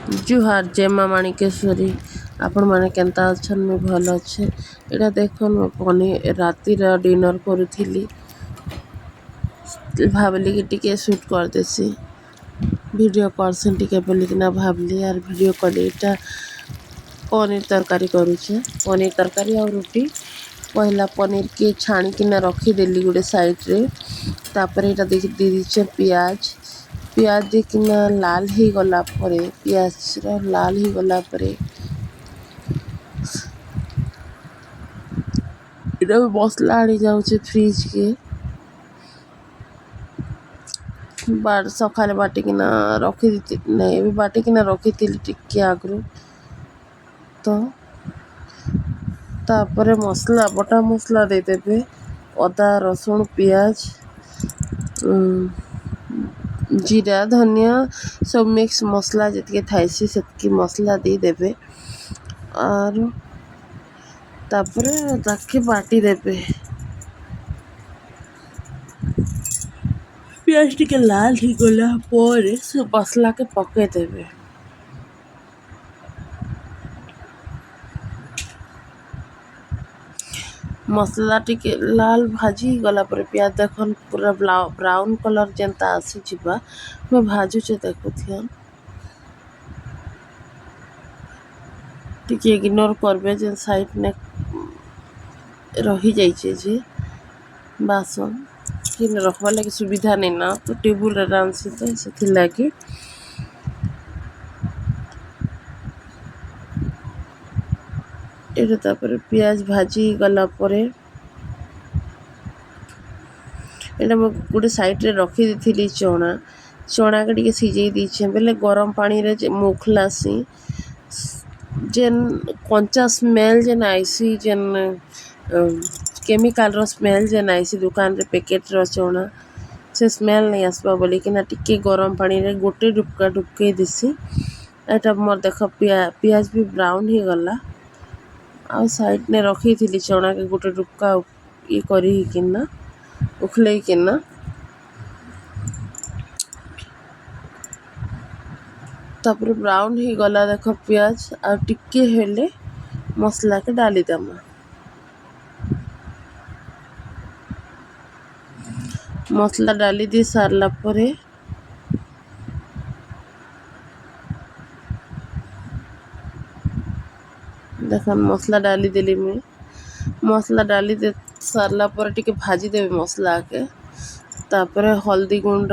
जुहार जय माँ माणिकेश्वरी आपण मैंने केन्ता अच्छन मुझे भल अच्छे। यहाँ देख पनीर रातिर डिनर करूली भावली कि टिके शूट करदेसी वीडियो करसन टिके बोलिकिना भावली यार वीडियो कली इटा पनीर तरकारी करुचे पनीर तरकारी और रुटी पहला पनीर के छाणिकिना रखीदेली गोटे साइड रे तापर यहाँ दे दीचे पियाज पियाज देकिना लाल हो गला परे पियाज लाल हो गला परे इटा मसला आनी जाऊे फ्रिज के सकाले बाटिकिना रखी नहीं बाटिकिना रखी टिके आगु तो तापर मसला बटा मसला देदेवे अदा रसुण पियाज जीरा धनिया सब मिक्स मसला जी थाइसी से मसला देदेवे और तापर ताके बाटी देवे पियाज टिके लाल ही गला पर से मसला के पके देवे मसला टिके लाल भाजी गला पर प्याज देखन पूरा ब्राउन कलर जेंता आसी जिबा मैं भाजुचे देखुथियन टिके इग्नोर करबे जे साइड ने रही जाइए जे बासन कि रखवा लगे सुविधा नहीं ना तो टेबुल रांसी तो से लगे এটা তারপরে পিঁয়াজ ভাজি গলা পরে এটা ମୁଁ ଗୋଟେ ସାଇଡ଼ରେ ରଖିଦେଇଥିଲି ଚଣାକେ ଟିକେ ସିଝେଇ ଦେଇଛେ ବେଲେ ଗରମ ପାଣିରେ ମୁଖଲାସି ଯେନ୍ କଞ୍ଚା ସ୍ମେଲ୍ ଯେନ୍ ଆଇସି ଯେନ୍ କେମିକାଲର ସ୍ମେଲ୍ ଯେନ୍ ଆଇସି ଦୋକାନରେ ପ୍ୟାକେଟ୍ର ଚଣା ସେ ସ୍ମେଲ୍ नहीं आसबा बोलिकिना टिके गरम पानी गोटे डुबका डुबके देसी एटा मोर देख पियाज भी ब्राउन ही गला आ साइड ने रखी थी चना के गोटे डुबका ये करना उखलैकिना तापर ब्राउन ही गला देख पियाज आ टिके हेले मसला के डाली देमा मसला डाली दी सारला परे देखन मसला डाली देली मैं मसला डाली दे सारला पर टिके भाजी देवे मसला के तापर हल्दी गुंड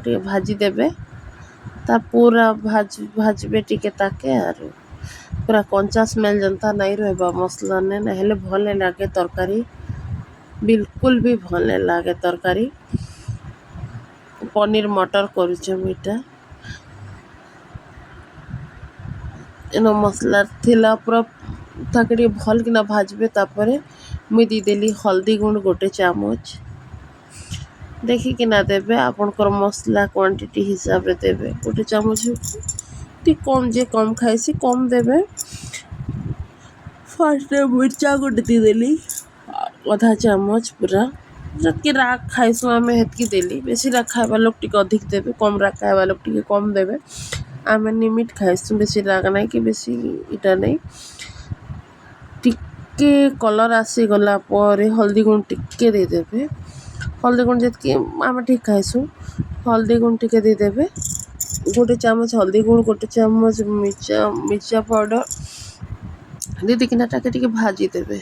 टिके भाजी देवे ता पूरा भाजबे टिके ताके आर पूरा कंचा स्मेल जनता नहीं रहबा मसला ने नहले भल नहीं लागे तरकारी बिल्कुल भी भल नहीं लागे तरकारी पनीर मटर करुचे मीठा एनो मसला थिला पूरा ताके भल किना भाजबे तापर मुई देदेली हल्दी गुंड गोटे चामच देखिकिना देवे आपनकर मसला क्वांटिटी हिसाब रे देवे गोटे चामच टी कम जे कम खाइसी कम देवे फर्स्ट मिर्चा गोटे देदेली आधा चामच पूरा जबकि राग खाइसु आम हेतकी देली बेसी राग खाइबा लोग टिके अधिक देवे कम राग खाइबा लोग टिके कम देवे आम निमिट खाइसु बेसी राग नहीं कि बेसी इटा नहीं टिके कलर आसी गला पर हल्दी गुंड टिके देदेवे हल्दी गुंड जी आम ठीक खाइसु हल्दी गुंड टिके देदेवे गोटे चामच हल्दी गुंड गोटे चामच मिर्चा पाउडर दीदिकिना टाके टिके भाजी देवे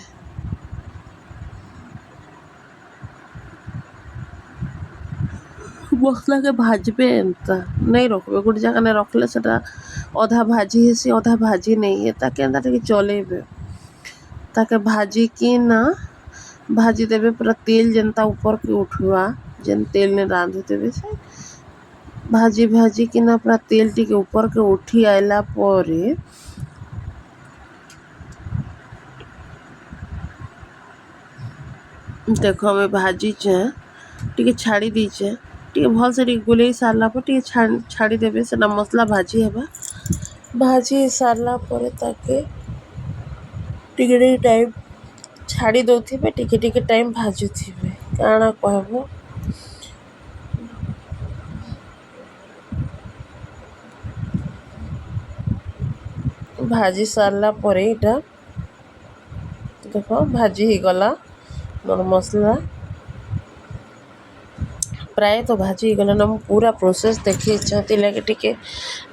मसला के भाजबे एंता नहीं रखबे गोटे जगह ने रखले सेटा अधा भाजी हेसी अधा भाजी नहीं है ताके एंता टिके चलेबे ताके भाजी की ना भाजी देवे पूरा तेल जनता ऊपर के उठवा जेन तेल ने रांधु देवे से भाजी भाजी की ना पूरा तेल टिके ऊपर के उठी आइला परे देखो हमें भाजी टिके छाड़ी दीचे टिके भल से गोले सारला पर टिके छाड़ी देवे सेना मसला भाजी हेबा भाजी सारला परे ताके टिके टाइम छाड़ी दौथिबे टिके टाइम भाजुथिबे काଣା कहबो भाजी सारला पर इटा देख भाजी ही गला मोर मसला प्राय तो भाजी गला ना पूरा प्रोसेस देखी चाहती लगे टिके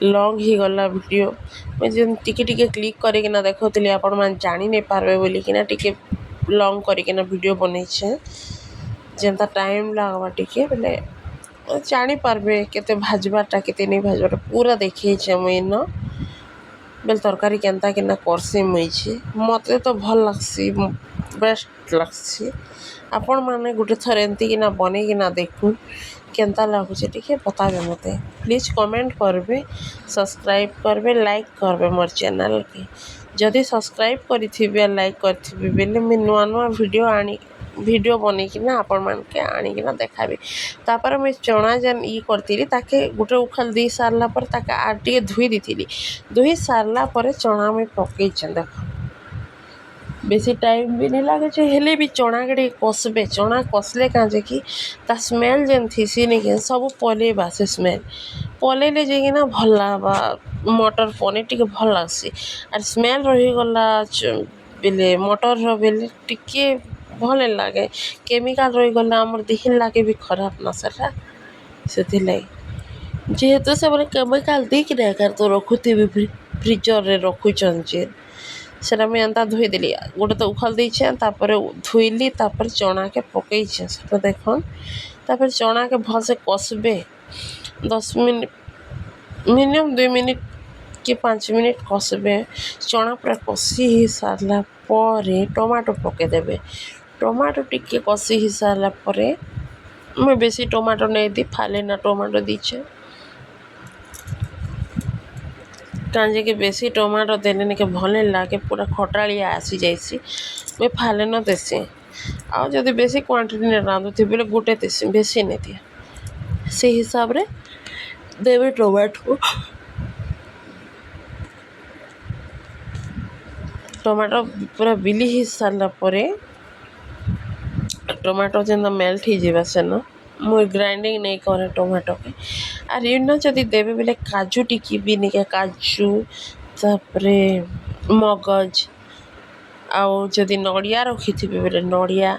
लॉन्ग ही गला वीडियो मैं जन टिके टिके क्लिक करके ना देखौतली आपण मान जानि नै पारबे बोली कि ना टिके लॉन्ग करके ना वीडियो बनै छे जेंता टाइम लागवा टिके बोले जानि पारबे केते भाजबाटा केते नै भाजबाटा पूरा देखै छे मुई न बेल तरकारी केनता केना करसी मुई छे मते तो भल लागसी बेस्ट लागसी आपण माने गुटे थर एंती कि ना बने कि ना देखु केनता लागुचे टिके बताबे मते प्लीज कमेंट करबे सब्सक्राइब करबे लाइक करबे मोर चैनल के जदि सब्सक्राइब करिथिबे लाइक करिथिबे बेले मैं नुआ नुआ वीडियो बनै कि ना आपण मान के आनी कि ना देखाबी तापर मैं चना जन ई करतिली ताके गुटे उखल दी सारला पर ताके आटे धुई दिथिली धुई सारला पर चना में पकई छ देख बेसी टाइम भी नहीं लगे छे हेले भी चना के कसबे चना कसले काजे कि ता स्मेल जेन थीसी नहीं के सब पलेबा से स्मेल पलेले जे ना भल लागबा मटर पनीर टिके भल लागसी आर स्मेल रही गला बेले मटर रो बेले टिके भल लागे केमिकल रही गला हमर दिखिन लागे भी खराब ना सेटा सेथिले जेहेतु से बोले केमिकल दी कि नहीं कर तो रखुथी फ्रीजर रे रखुचन जे सेटा मैं एंता धोई देली गोटे तो उखल दी छे तापर धोइली तापर चना के पकई छे सेटा देखन तापर चना के भल से कसबे 10 मिनट मिनिमम 2 मिनट कि 5 मिनट कसबे चना पूरा कसी ही सारला परे टमाटो पके देबे टमाटो टिके कसी ही सारला परे मैं बेसी टमाटो नहीं दी फाले ना टमाटो दीछे कांजे के बेसी टमाटो देले ने के भले लागे पूरा खटालिया आसी जाइसी मैं फाले न देसी आ जदि बेसी क्वांटिटी ने रांधुथि बेले गुटे देसी बेसी नहीं दिया से हिसाब रे देवे टमाटो पूरा बिली ही सारला परे टमाटो जेना मेल्ट ही जीवा सेन मुई ग्राइंडिंग नहीं करे टमाटो के आर इन जदि देवे बेले काजू टिकी भी नहीं काजू तापरे मगज आउ जदि नड़िया रखिथिबे बेले नड़िया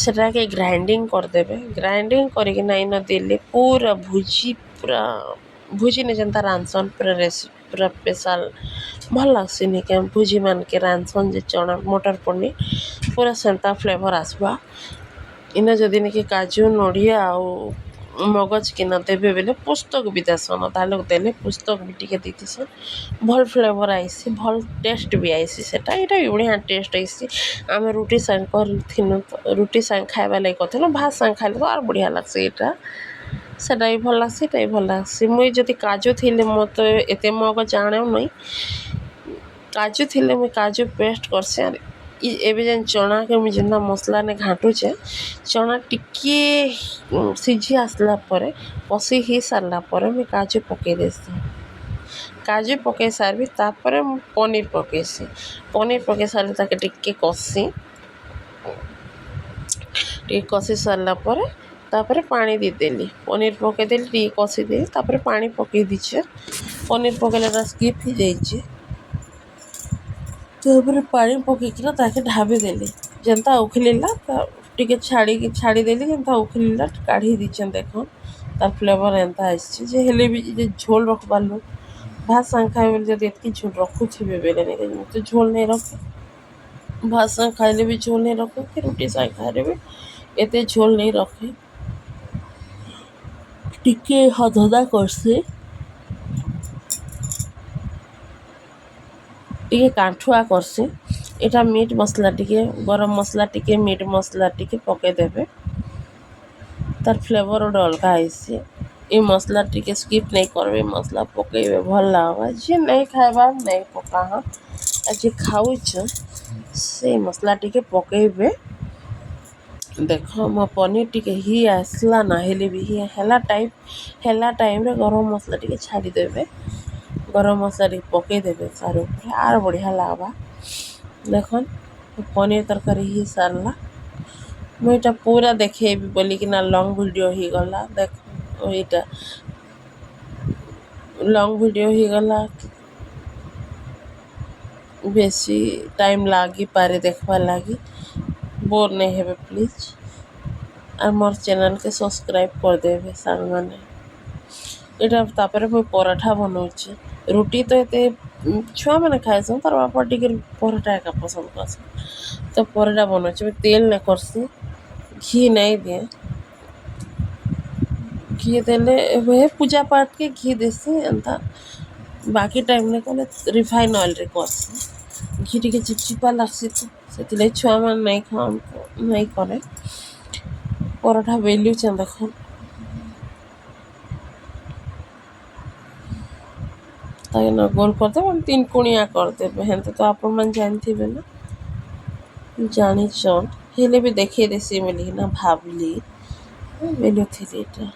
सेटा के ग्राइंडिंग कर देबे ग्राइंडिंग करके ना इन देले पूरा भुजी ने जनता रांधसन पूरा रेसिपी पूरा स्पेशल भल लागसी नहीं के भुजी मान के रांधसन जे चना मटर पनीर पूरा सेंता फ्लेवर आसबा इन जदि नहीं काजू नड़िया आउ मगज कि ना देवे बेले पुस्तक भी देसन ताले देले पुस्तक भी टिके दीथिसन भल फ्लेवर आइसी भल टेस्ट भी आइसी सेटा एटा भी बढ़िया टेस्ट आइसी आमे रोटी संग करथिनु रोटी संग खाइबा लागि कथिनु भात संग खाइले तो आर बढ़िया लागसी एटा सेटा भी भल लागसी एटा भी भल लागसी मुई जदि काजू थिले मते एते मगज आणे नहीं काजू थिले मुई काजू पेस्ट करसे आर एबे जेन चना के मुझे जेना मसला ने घाटुचे चना टिके सिझी आसला परे कसी ही सारला परे मैं काजू पके देसी काजू पके सारबी तापर पनीर पके सारले ताके टिके कसी सारला परे तापर पानी दी देली पनीर पके देली टिके कसी देली तापर पानी पके दीछे पनीर पकेला स्किप ही जाइए तापर पानी पकईकिना ताके ढाबी देली जेनता उखलिला टिके छाड़ी देली जेनता उखलिला काढ़ी दीछन देखन तार फ्लेवर एंता आइछि जे हेले भी जे झोल रखबार लोग भात संग खाए बेले जदि एतकी झोल रखुथिबे बेले नहीं तो झोल नहीं रखे भात संग खाइले भी झोल नहीं रखे कि रोटी संग खाइले भी एते झोल नहीं रखे टिके हदहदा करसे टिके काठुआ करसे एटा मीट मसला टिके गरम मसला टिके मीट मसला टिके पके देबे तार फ्लेवर ओडे अलगा आइसी ये मसला टिके स्किप नहीं करबे मसला पकेबे भल लागबा जे नहीं खाइबा नहीं पका हाँ जे खाउछ से मसला टिके पकेबे देख मो पनीर टिके ही आसला ना हेले भी ही हेला टाइम रे गरम मसला टिके छाड़ी देबे गरम मसला टिके पके देबे सारे ऊपर आर बढ़िया लागबा देखन पनीर तरकारी ही सारला मुझे इटा पूरा देखेबी बोली कि ना लॉन्ग वीडियो ही गला देख इटा लॉन्ग वीडियो ही गला ବେଶୀ ଟାଇମ୍ ଲାଗିପାରେ ଦେଖ୍ବାର୍ ଲାଗି। ବୋର୍ ନାଇଁ ହେବେ ପ୍ଲିଜ୍। আর মোর চ্যানেলকে সবসক্রাইব କରିଦେବେ ସାଙ୍ଗମାନେ। ଏଇଟା ତାପରେ ମୁଇଁ ପରଠା ବନଉଛେ। ରୁଟି ତ ଏତେ ଛୁଆମାନେ ଖାଏସନ୍, ତାର୍ ବାପା ଟିକେ ପରଠା ଏକା ପସନ୍ଦ କର୍ସନ୍। ତ ପରଠା ବନଉଛେ। ମୁଇଁ ତେଲ୍ ନାଇଁ କର୍ସି, ଘି ନାଇଁ ଦିଏ। ଘି ଦେଲେ ଏବେ ପୂଜା ପାଠ୍କେ ଘି ଦେସି, ଏନ୍ତା ବାକି ଟାଇମ୍ରେ କଲେ ରିଫାଇନ୍ ଅଏଲ୍ରେ କର୍ସି। ଘି ଟିକେ ଚିପଚିପା ଲାଗ୍ସି ତ ସେଥିଲାଗି ଛୁଆମାନେ ନାଇଁ ଖାଆନ୍, ନାଇଁ କରେ। ପରଠା ବେଲୁଛେଁ ଦେଖୁନ୍। ତାକେ ଗୋଲ୍ କରିଦେବେ, 3 କୁଣିଆ କରିଦେବେ। ହେନ୍ତା ତ ଆପଣମାନେ ଜାଣିଥିବେ ନା, ଜାଣିଛନ୍ ହେଲେ ବି ଦେଖେଇ ଦେସି ବୋଲିକିନା ଭାବ୍ଲି, ବେଲୁଥିଲି ଇଟା।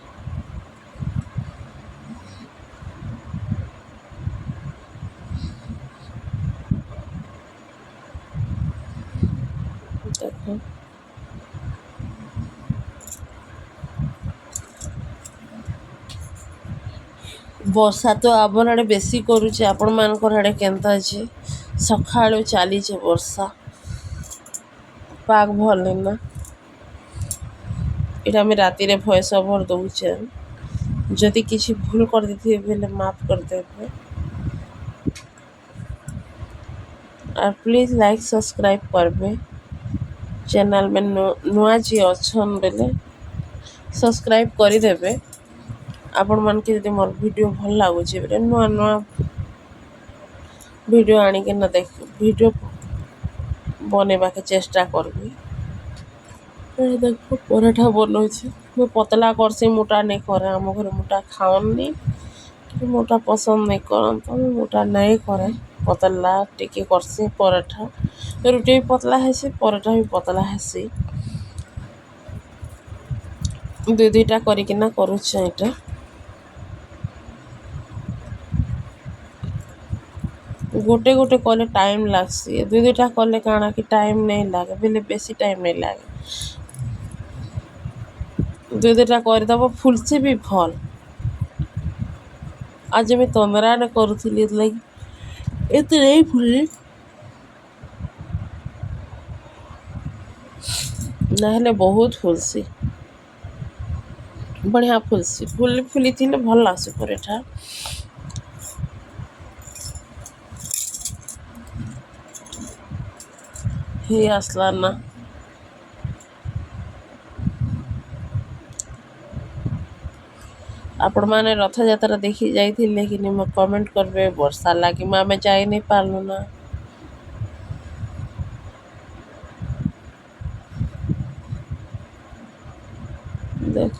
ଦେଖୁନ୍ ବର୍ଷା ତ ଆମର୍ ଆଡ଼େ ବେଶୀ କରୁଛେ, ଆପଣମାନଙ୍କର୍ ଆଡ଼େ କେନ୍ତା ଅଛେ? ସଖାଳୁ ଚାଲିଛେ ବର୍ଷା, ପାଗ୍ ଭଲ୍ ନାଇଁନା। ଇଟା ଆମେ ରାତିରେ ଭଏସ୍ ଓଭର୍ ଦଉଚେଁ। ଯଦି କିଛି ଭୁଲ୍ କରିଦେଇଥିବି ବେଲେ ମାଫ୍ କରିଦେବେ। ଆର୍ ପ୍ଲିଜ୍ ଲାଇକ୍ ସବସ୍କ୍ରାଇବ୍ କର୍ବେ। ଚ୍ୟାନେଲ୍ ନୂଆ ଯିଏ ଅଛନ୍ ବେଲେ ସବସ୍କ୍ରାଇବ୍ କରିଦେବେ। ଆପଣମାନ୍କେ ଯଦି ମୋର୍ ଭିଡ଼ିଓ ଭଲ୍ ଲାଗୁଛେ ବେଲେ ନୂଆ ନୂଆ ଭିଡ଼ିଓ ଆଣିକିନା ଭିଡ଼ିଓ ବନେଇବାକେ ଚେଷ୍ଟା କର୍ବି। ଦେଖ ପରଠା ବନଉଛେ। ମୁଇଁ ପତ୍ଲା କର୍ସିଁ, ମୋଟା ନାଇଁ କରେ। ଆମ ଘରେ ମୋଟା ଖାଅନ୍ନି କି ମୋଟା ପସନ୍ଦ୍ ନାଇଁ କରନ୍, ତ ମୁଇଁ ମୋଟା ନାଇଁ କରେ। ପତଲା ଟିକେ କର୍ସିଁ ପରଠା। ରୁଟି ବି ପତ୍ଲା ହେସି, ପରଠା ବି ପତ୍ଲା ହେସି। ଦୁଇଟା କରିକିନା କରୁଛେଁ ଇଟା। ଗୋଟେ ଗୋଟେ କଲେ ଟାଇମ୍ ଲାଗ୍ସି, ଦୁଇଟା କଲେ କାଣା କି ଟାଇମ୍ ନାଇଁ ଲାଗେ, ବେଲେ ବେଶୀ ଟାଇମ୍ ନାଇଁ ଲାଗେ। ଦୁଇଟା କରିଦେବ, ଫୁଲ୍ସି ବି ଭଲ୍। ଆଜି ମୁଇଁ ତନ୍ଦ୍ରାନେ କରୁଥିଲି, ଏଥିଲାଗି ଏତେ ନାଇଁ ଫୁଲ୍ଲି। ନାହେଲେ ବହୁତ୍ ଫୁଲ୍ସି, ବଢ଼ିଆ ଫୁଲ୍ସି। ଫୁଲିଥିଲେ ଭଲ୍ ଲାଗ୍ସି ପରଠା। ହେଇ ଆସ୍ଲା ନା। ଆପଣମାନେ ରଥଯାତ୍ରା ଦେଖି ଯାଇଥିଲେ କି ନି ମୋକେ କମେଣ୍ଟ୍ କର୍ବେ। ବର୍ଷା ଲାଗି ଆମେ ଯାଇ ନାଇଁ ପାର୍ଲୁ ନା। ଦେଖ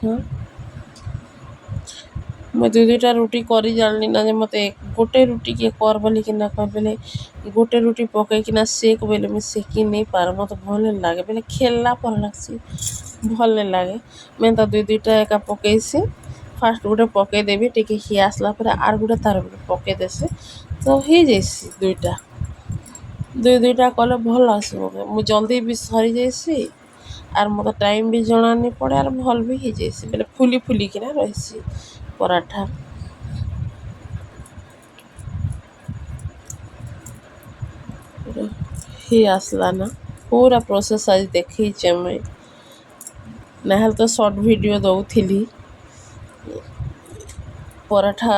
ମୁଇଁ ଦୁଇଟା ରୁଟି କରି ଜାନ୍ଲି ନା, ଯେ ମତେ ଗୋଟେ ରୁଟି କିଏ କର୍ ବୋଲିକିନା କହେଲେ ଗୋଟେ ରୁଟି ପକେଇକିନା ସେକ୍ ବେଲେ ମୁଇଁ ସେକି ନେଇ ପାରେ, ମତେ ଭଲ୍ ନାଇଁ ଲାଗେ। ବେଲେ ଖେଲ୍ଲା ପର୍ ଲାଗ୍ସି, ଭଲ୍ ନାଇଁ ଲାଗେ। ମୁଇଁ ଏନ୍ତା ଦୁଇଟା ଏକା ପକେଇସି। ଫାଷ୍ଟ୍ ଗୁଟେ ପକେଇଦେବି, ଟିକେ ହି ଆସ୍ଲା ପରେ ଆର୍ ଗୁଟେ ତାର୍ ଉପରେ ପକେଇଦେସି, ତ ହେଇଯାଏସି ଦୁଇଟା। ଦୁଇଟା କଲେ ଭଲ୍ ଲାଗ୍ସି ମତେ। ମୁଇଁ ଜଲ୍ଦି ବି ସରିଯାଏସି, ଆର୍ ମତେ ଟାଇମ୍ ବି ଜଣା ନି ପଡ଼େ, ଆର୍ ଭଲ୍ ବି ହେଇଯାଏସି। ବେଲେ ଫୁଲିକିନା ରହେସି ପରାଠା। ହେଇ ଆସ୍ଲା ନା। ପୁରା ପ୍ରୋସେସ୍ ଆଜି ଦେଖେଇଚେଁ ମୁଇଁ, ନାହେଲେ ତ ସର୍ଟ୍ ଭିଡ଼ିଓ ଦଉଥିଲି। ପରାଠା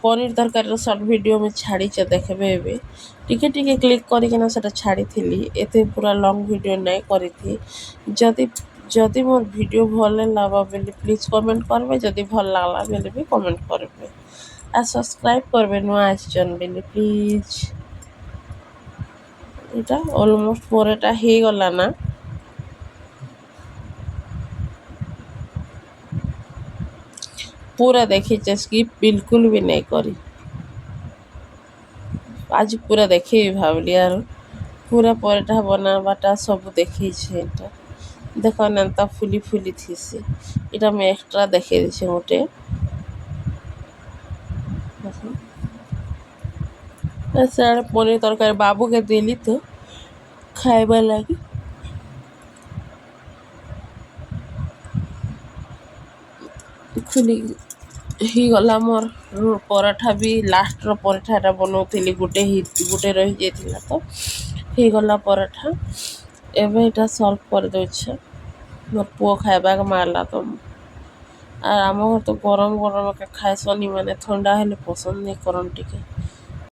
ପନିର୍ ତର୍କାରୀର ସର୍ଟ୍ ଭିଡ଼ିଓ ମୁଇଁ ଛାଡ଼ିଚେ, ଦେଖ୍ବେ ଏବେ। ଟିକେ ଟିକେ କ୍ଲିକ୍ କରିକିନା ସେଟା ଛାଡ଼ିଥିଲି, ଏତେ ପୁରା ଲଙ୍ଗ୍ ଭିଡ଼ିଓ ନାଇଁ କରିଥି। ଯଦି ମୋର୍ ଭିଡ଼ିଓ ଭଲ୍ ନାଇଁ ଲାଗ୍ବା ବେଲେ ପ୍ଲିଜ୍ କମେଣ୍ଟ୍ କର୍ବେ, ଯଦି ଭଲ୍ ଲାଗ୍ଲା ବେଲେ ବି କମେଣ୍ଟ୍ କର୍ବେ। ଆର୍ ସବସ୍କ୍ରାଇବ୍ କର୍ବେ ନୂଆ ଆସିଚନ୍ ବେଲେ ପ୍ଲିଜ୍। ଇଟା ଅଲ୍ମୋଷ୍ଟ୍ ମୋର୍ ଏଟା ହେଇଗଲା ନା। ପୁରା ଦେଖିଚେଁ, ସ୍କିପ୍ ବିଲ୍କୁଲ୍ ବି ନାଇଁ କରି। ଆଜି ପୁରା ଦେଖେଇବି ଭାବ୍ଲି, ଆରୁ ପୁରା ପରଠା ବନାବାଟା ସବୁ ଦେଖେଇଛେ ଇଟା। ଦେଖନ୍ ଏନ୍ତା ଫୁଲି ଥିସି। ଇଟା ମୁଇଁ ଏକ୍ସଟ୍ରା ଦେଖେଇ ଦେଇଛେ ଗୁଟେ। ସେଆଡ଼େ ପନିର୍ ତର୍କାରୀ ବାବୁକେ ଦେଲି ତ ଖାଏବାର୍ ଲାଗି। ହେଇଗଲା ମୋର ପରଠା ବି ଲାଷ୍ଟର ପରଠାଟା ବନାଉଥିଲି ଗୋଟେ ରହିଯାଇଥିଲା ତ ହେଇଗଲା ପରଠା। ଏବେ ଏଇଟା ସଲ୍ଭ କରିଦେଉଛେ ମୋର ପୁଅ ଖାଇବାକୁ ମାଗଲା ତ ଆର୍ ଆମ ଘର ତ ଗରମ ଗରମ ଖାଇସନି ମାନେ ଥଣ୍ଡା ହେଲେ ପସନ୍ଦ ନାଇଁ କରନ୍ ଟିକେ।